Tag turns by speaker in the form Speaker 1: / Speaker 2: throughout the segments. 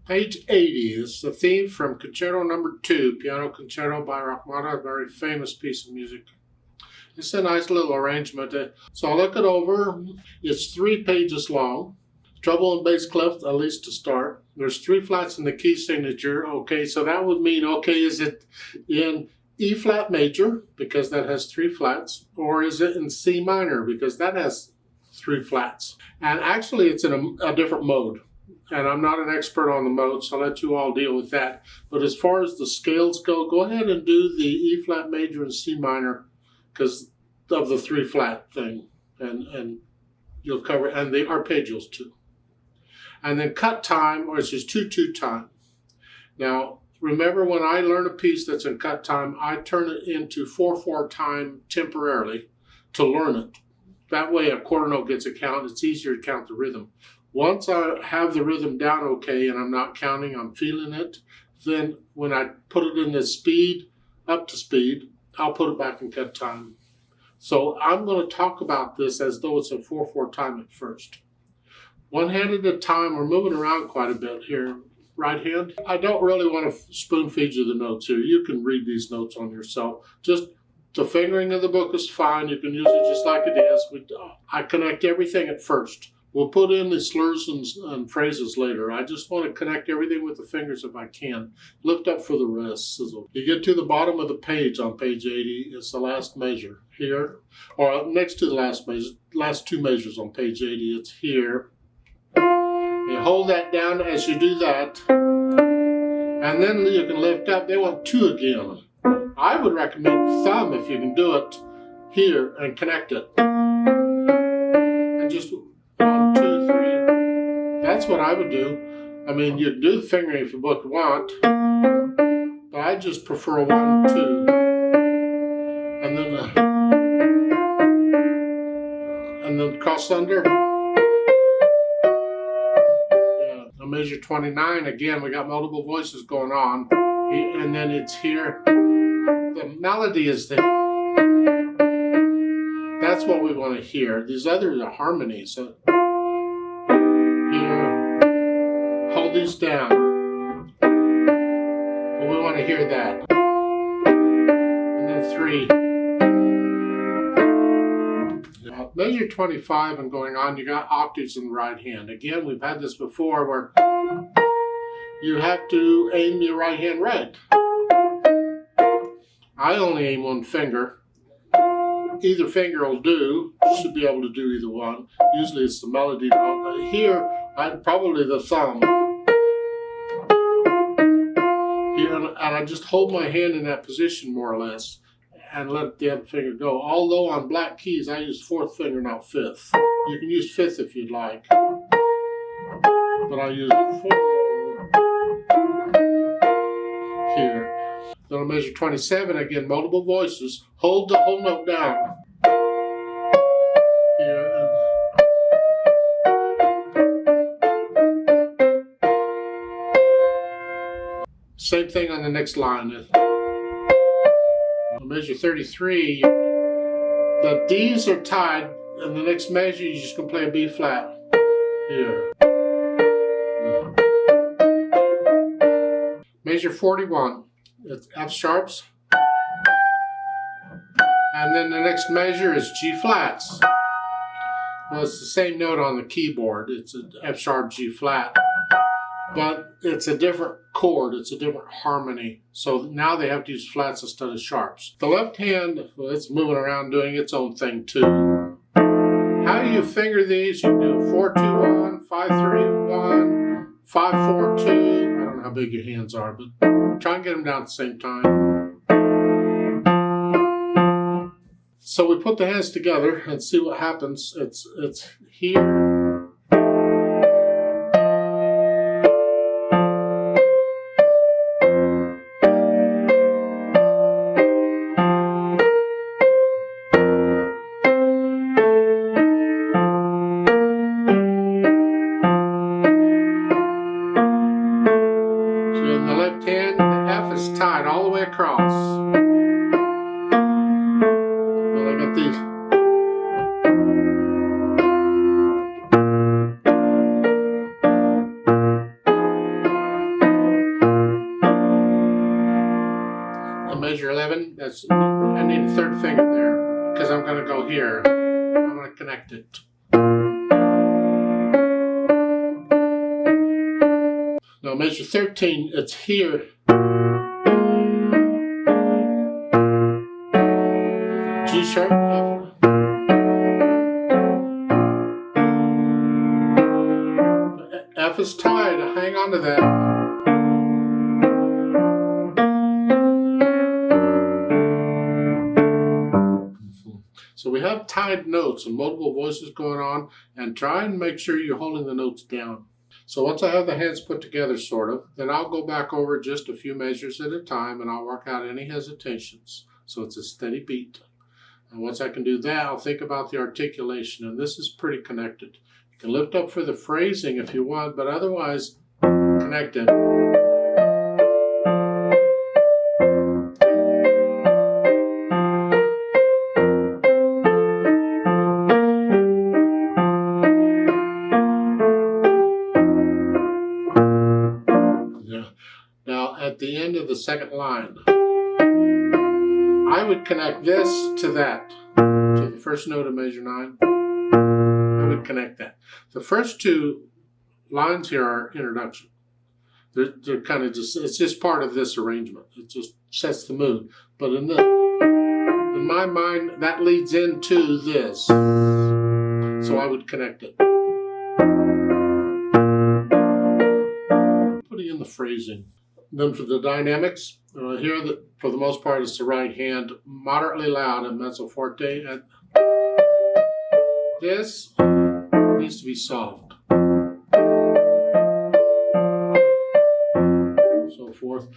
Speaker 1: Page 80 is the theme from Concerto No. 2, Piano Concerto by Rachmaninoff, a very famous piece of music. It's a nice little arrangement. So I'll look it over. It's 3 pages long. Treble and bass clef, at least to start. There's 3 flats in the key signature. Okay, so that would mean, okay, is it in E flat major, because that has 3 flats, or is it in C minor, because that has 3 flats? And actually, it's in a different mode. And I'm not an expert on the modes, so I'll let you all deal with that. But as far as the scales go ahead and do the E flat major and C minor, because of the 3 flat thing. And you'll cover, and the arpeggios too. And then cut time, or it's just 2/2 time. Now, remember when I learn a piece that's in cut time, I turn it into 4/4 time temporarily to learn it. That way a quarter note gets a count. It's easier to count the rhythm. Once I have the rhythm down okay and I'm not counting, I'm feeling it, then when I put it in the speed, up to speed, I'll put it back in cut time. So I'm going to talk about this as though it's a 4/4 time at first. One hand at a time. We're moving around quite a bit here. Right hand. I don't really want to spoon feed you the notes here. You can read these notes on yourself. Just the fingering of the book is fine. You can use it just like it is. I connect everything at first. We'll put in the slurs and phrases later. I just want to connect everything with the fingers if I can. Lift up for the rest. You get to the bottom of the page on page 80. It's the last measure here. Or next to the last measure, last 2 measures on page 80. It's here. You hold that down as you do that. And then you can lift up. They want 2 again. I would recommend thumb if you can do it here and connect it. And just 1, 2, 3. That's what I would do. I mean, you can do the fingering if you both want, but I just prefer 1, 2, and then cross under. Yeah, now measure 29. Again, we got multiple voices going on, and then it's here. The melody is there. That's what we want to hear. These others are harmonies. So here, hold these down. But we want to hear that. And then 3. Measure 25 and going on, you got octaves in the right hand. Again, we've had this before where you have to aim your right hand right. I only aim 1 finger. Either finger will do. You should be able to do either one. Usually it's the melody note, but here, probably the thumb. Here, and I just hold my hand in that position more or less and let the other finger go. Although on black keys, I use 4th finger, not 5th. You can use 5th if you'd like. But I use 4 here. Then I'll measure 27, again, multiple voices. Hold the whole note down. Here. Same thing on the next line. I'll measure 33. The D's are tied, and the next measure, you're just going to play a B flat. Here. Measure 41. It's F sharps. And then the next measure is G flats. Well, it's the same note on the keyboard. It's an F sharp G flat. But it's a different chord. It's a different harmony. So now they have to use flats instead of sharps. The left hand, well, it's moving around doing its own thing too. How you finger these, you can do 4-2-1, 5-3-1, 5-4-2. I don't know how big your hands are, but try and get them down at the same time. So we put the hands together and see what happens. It's here. So in the left hand, the F is tied all the way across. Well, I got these. measure 11, I need a third finger there because I'm going to go here. I'm going to connect it. Now measure 13, it's here. G sharp, F is tied, hang on to that. So we have tied notes and multiple voices going on, and try and make sure you're holding the notes down. So once I have the hands put together, sort of, then I'll go back over just a few measures at a time and I'll work out any hesitations. So it's a steady beat. And once I can do that, I'll think about the articulation, and this is pretty connected. You can lift up for the phrasing if you want, but otherwise, connect it. Now, at the end of the second line, I would connect this to that, to the first note of measure 9. I would connect that. The first two lines here are introduction. They're kind of just, it's just part of this arrangement. It just sets the mood. But in my mind, that leads into this. So I would connect it. Putting in the phrasing. Then for the dynamics, here for the most part it's the right hand, moderately loud and mezzo forte. And this needs to be soft. So forth.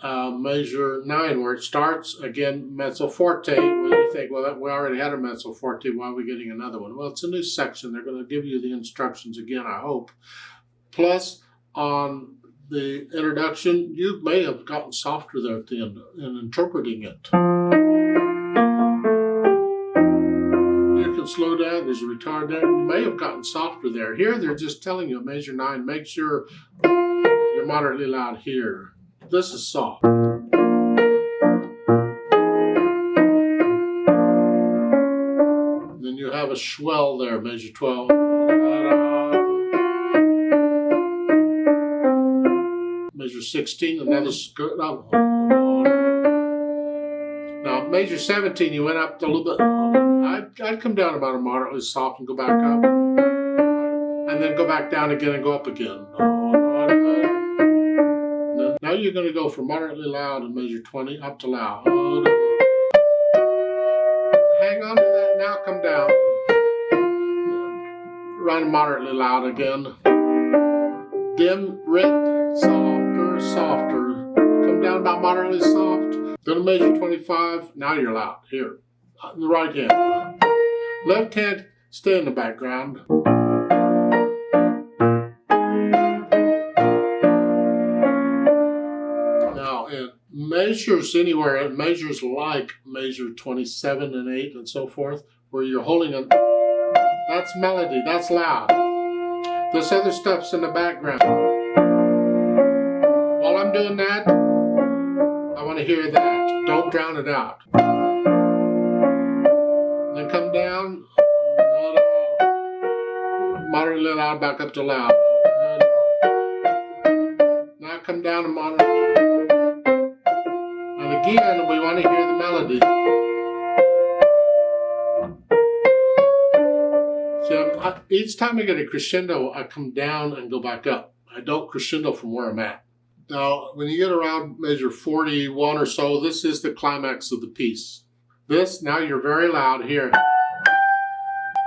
Speaker 1: Measure 9 where it starts, again, mezzo forte. Well, you think, well, we already had a mezzo forte, why are we getting another one? Well, it's a new section. They're going to give you the instructions again, I hope. Plus, on the introduction, you may have gotten softer there at the end in interpreting it. You can slow down, there's a retard there. You may have gotten softer there. Here, they're just telling you, measure 9, make sure you're moderately loud here. This is soft. Then you have a swell there, measure 12. Measure 16, another skirt up. Now, measure 17, you went up a little bit. I'd come down about a moderately soft and go back up. And then go back down again and go up again. Now you're going to go from moderately loud in measure 20 up to loud. Hang on to that, now come down. Run moderately loud again. Dim, red, softer. Come down about moderately soft. Go to measure 25. Now you're loud. Here. The right hand. Left hand, stay in the background. Now, it measures anywhere. It measures like measure 27 and 8 and so forth, where you're holding a. That's melody. That's loud. This other stuff's in the background. While I'm doing that, I want to hear that. Don't drown it out. Then come down, moderately loud, back up to loud. Now come down to moderate. And again, we want to hear the melody. So each time I get a crescendo, I come down and go back up. I don't crescendo from where I'm at. Now, when you get around measure 41 or so, this is the climax of the piece. This, now you're very loud here.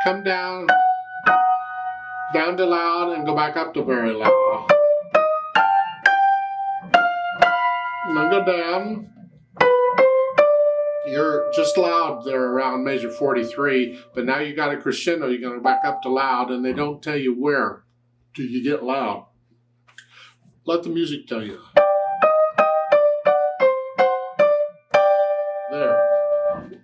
Speaker 1: Come down to loud, and go back up to very loud. And then go down. You're just loud there around measure 43, but now you got a crescendo, you're going to go back up to loud, and they don't tell you where do you get loud. Let the music tell you. There.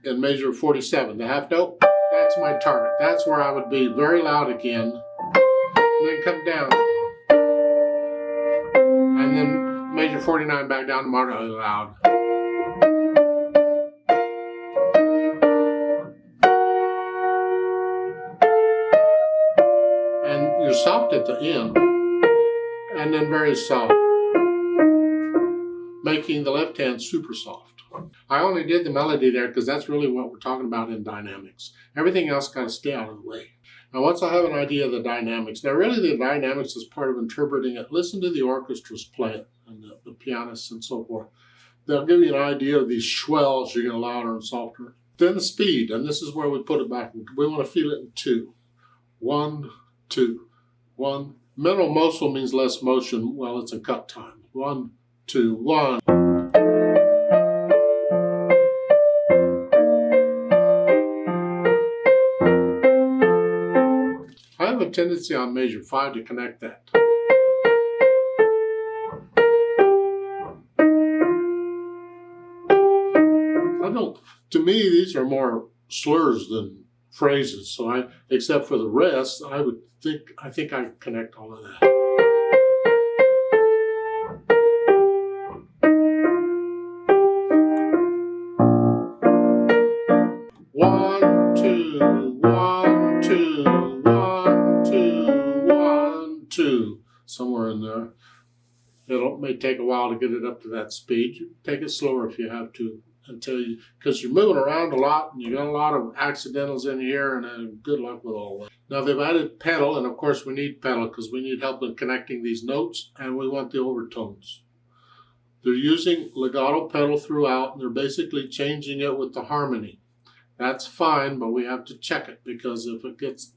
Speaker 1: In measure 47, the half note, that's my target. That's where I would be very loud again. And then come down. And then measure 49 back down to moderately loud. soft at the end, and then very soft, making the left hand super soft. I only did the melody there because that's really what we're talking about in dynamics. Everything else got to stay out of the way. Now, once I have an idea of the dynamics, now really the dynamics is part of interpreting it. Listen to the orchestras play it, and the pianists and so forth. They'll give you an idea of these swells you're getting louder and softer. Then the speed, and this is where we put it back. We want to feel it in 2. 1, 2, 1. Minimal motion means less motion. Well, it's a cut time. 1, 2, 1. I have a tendency on measure 5 to connect that. To me, these are more slurs than phrases. So except for the rest, I think I connect all of that. One, two, 1, 2, 1, 2, 1, 2. Somewhere in there. It may take a while to get it up to that speed. You take it slower if you have to. Because you're moving around a lot and you got a lot of accidentals in here, and good luck with all that. Now they've added pedal, and of course we need pedal because we need help in connecting these notes, and we want the overtones. They're using legato pedal throughout, and they're basically changing it with the harmony. That's fine, but we have to check it, because if it gets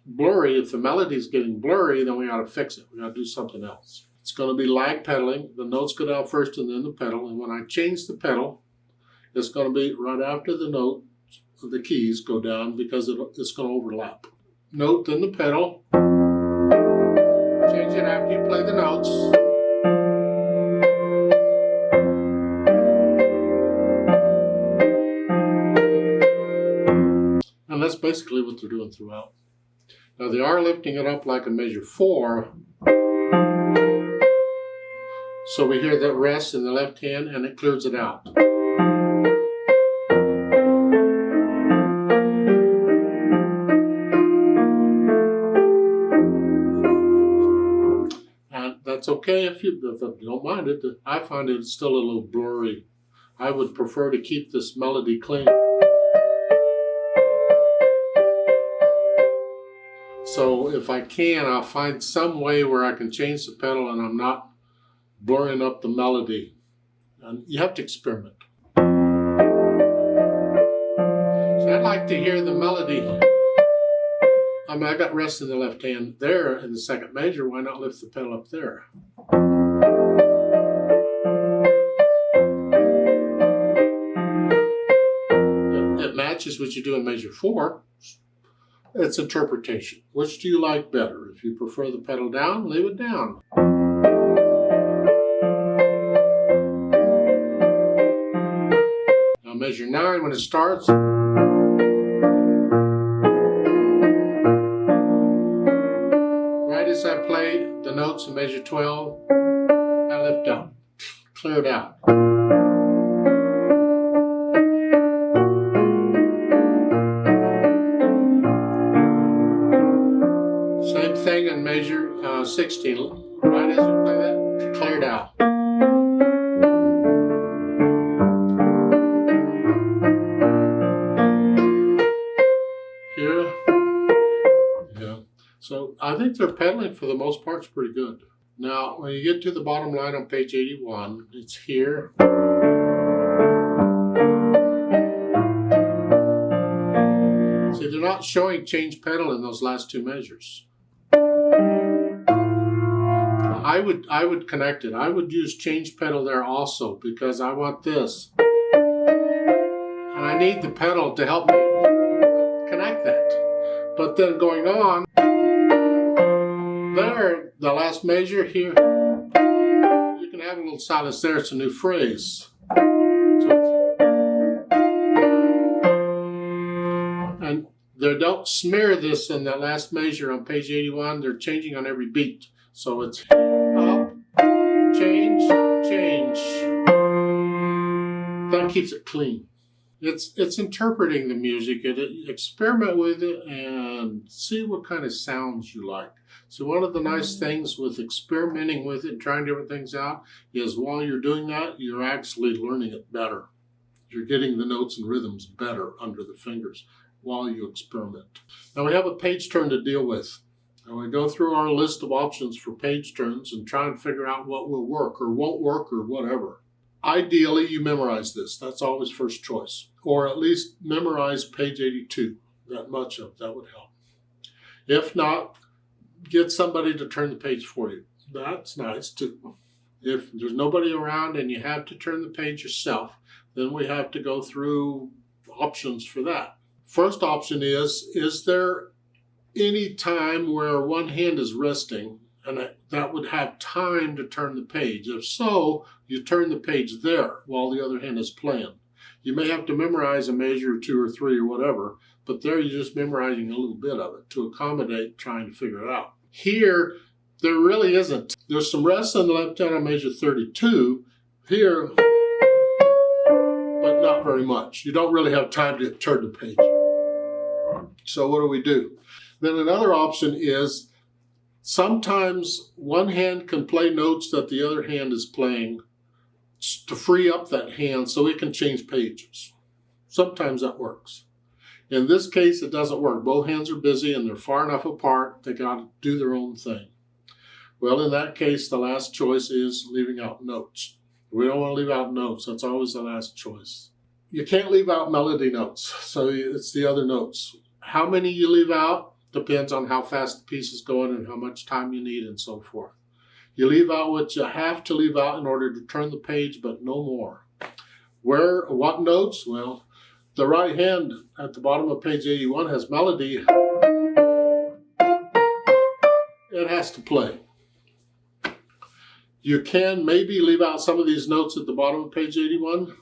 Speaker 1: blurry, if the melody's getting blurry, then we got to fix it. We got to do something else. It's going to be lag pedaling. The notes go down first and then the pedal, and when I change the pedal, it's going to be right after the note, the keys go down, because it's going to overlap. Note, then the pedal. Change it after you play the notes. And that's basically what they're doing throughout. Now they are lifting it up like a measure 4. So we hear that rest in the left hand and it clears it out. That's okay if you don't mind it. I find it still a little blurry. I would prefer to keep this melody clean. So if I can, I'll find some way where I can change the pedal and I'm not blurring up the melody. And you have to experiment. So I'd like to hear the melody. I mean, I got rest in the left hand there in the second measure. Why not lift the pedal up there? It matches what you do in measure 4. It's interpretation. Which do you like better? If you prefer the pedal down, leave it down. Now measure 9 when it starts. As I play the notes in measure 12, I lift up, clear it out. Same thing in measure 16. Right as you play that, clear it out. Here. So I think their pedaling for the most part is pretty good. Now, when you get to the bottom line on page 81, it's here. See, they're not showing change pedal in those last 2 measures. I would connect it. I would use change pedal there also, because I want this. And I need the pedal to help me connect that. But then going on, there, the last measure here, you can have a little silence there. It's a new phrase. And they don't smear this in that last measure on page 81. They're changing on every beat. So it's up, change, change. That keeps it clean. It's interpreting the music. Experiment with it and see what kind of sounds you like. So one of the nice things with experimenting with it, trying different things out, is while you're doing that, you're actually learning it better. You're getting the notes and rhythms better under the fingers while you experiment. Now we have a page turn to deal with. And we go through our list of options for page turns and try and figure out what will work or won't work or whatever. Ideally, you memorize this. That's always first choice. Or at least memorize page 82. That much of that would help. If not, get somebody to turn the page for you. That's nice too. If there's nobody around and you have to turn the page yourself, then we have to go through options for that. First option is there any time where one hand is resting and that would have time to turn the page? If so, you turn the page there while the other hand is playing. You may have to memorize a measure or 2 or 3 or whatever, but there you're just memorizing a little bit of it to accommodate trying to figure it out. Here, there really isn't. There's some rest on the left hand on measure 32. Here, but not very much. You don't really have time to turn the page. So what do? Then another option is sometimes one hand can play notes that the other hand is playing to free up that hand so it can change pages. Sometimes that works. In this case, it doesn't work. Both hands are busy and they're far enough apart, they got to do their own thing. Well, in that case, the last choice is leaving out notes. We don't want to leave out notes. That's always the last choice. You can't leave out melody notes, so it's the other notes. How many you leave out depends on how fast the piece is going and how much time you need and so forth. You leave out what you have to leave out in order to turn the page, but no more. What notes? Well, the right hand at the bottom of page 81 has melody. It has to play. You can maybe leave out some of these notes at the bottom of page 81.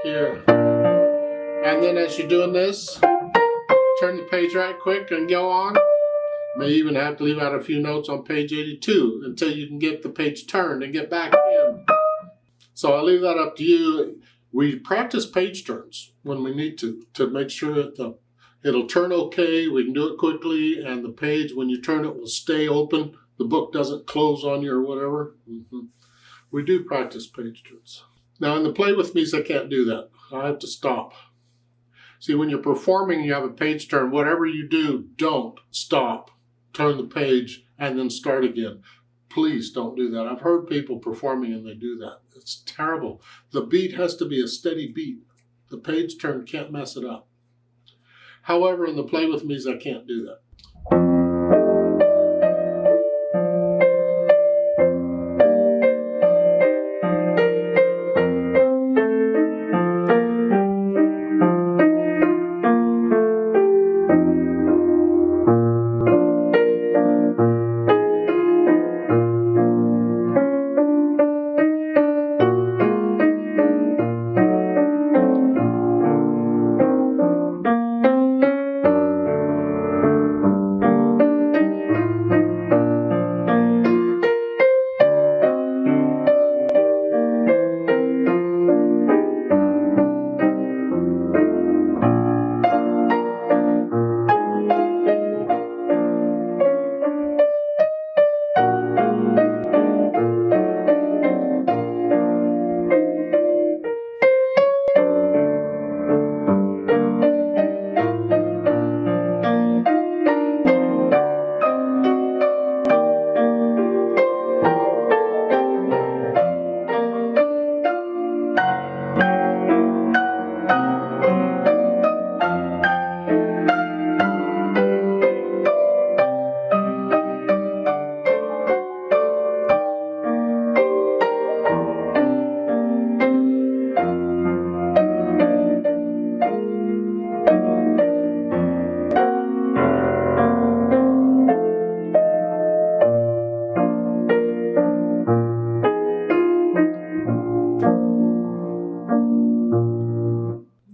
Speaker 1: Here. And then as you're doing this, turn the page right quick and go on. May even have to leave out a few notes on page 82 until you can get the page turned and get back in. So I leave that up to you. We practice page turns when we need to make sure that it'll turn okay, we can do it quickly, and the page, when you turn it, will stay open. The book doesn't close on you or whatever. We do practice page turns. Now in the play with me's, I can't do that. I have to stop. See, when you're performing, you have a page turn. Whatever you do, don't stop. Turn the page and then start again. Please don't do that. I've heard people performing and they do that. It's terrible. The beat has to be a steady beat. The page turn can't mess it up. However, in the play with me's, I can't do that.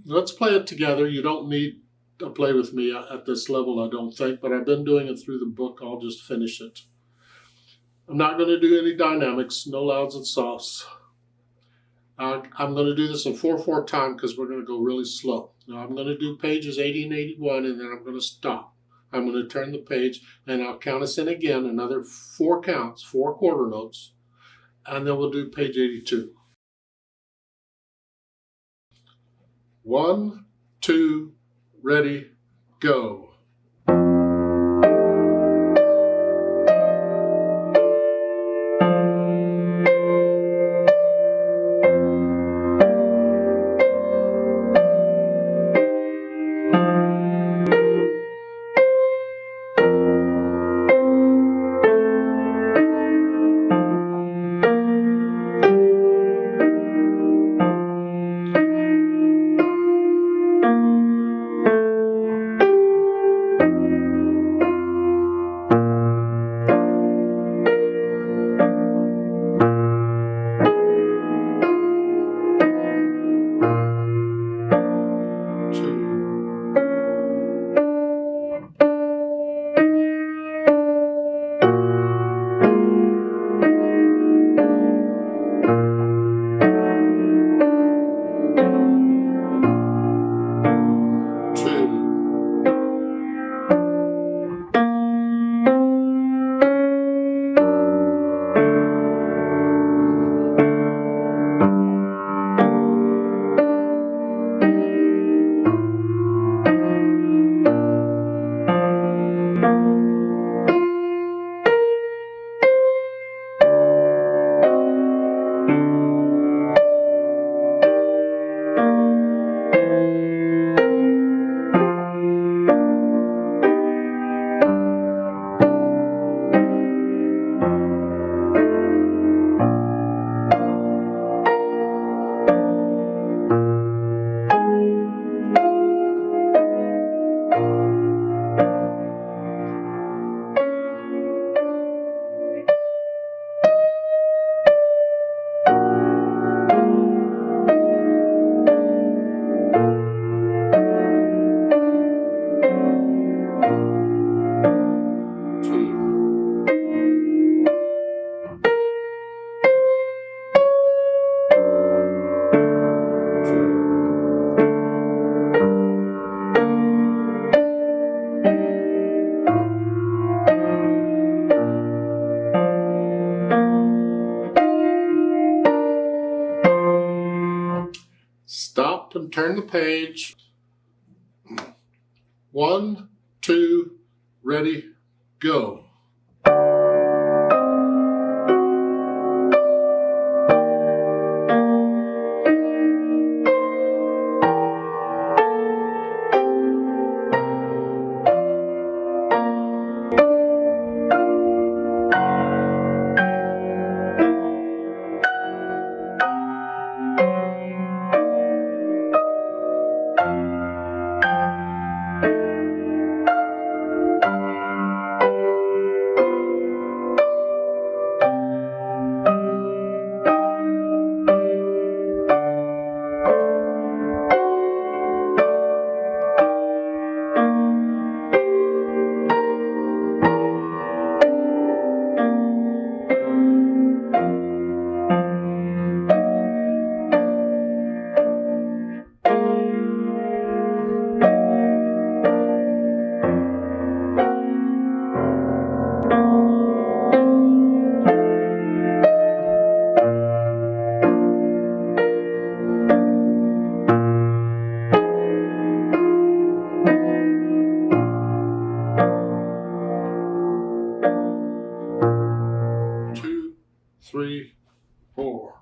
Speaker 1: Let's play it together. You don't need to play with me at this level, I don't think, but I've been doing it through the book. I'll just finish it. I'm not going to do any dynamics, no louds and softs. I'm going to do this in 4/4 time because we're going to go really slow. Now I'm going to do pages 80 and 81, and then I'm going to stop. I'm going to turn the page, and I'll count us in again, another 4 counts, 4 quarter notes, and then we'll do page 82. 1, 2, ready, go. Stop and turn the page. 1, 2, ready, go. Three, 4.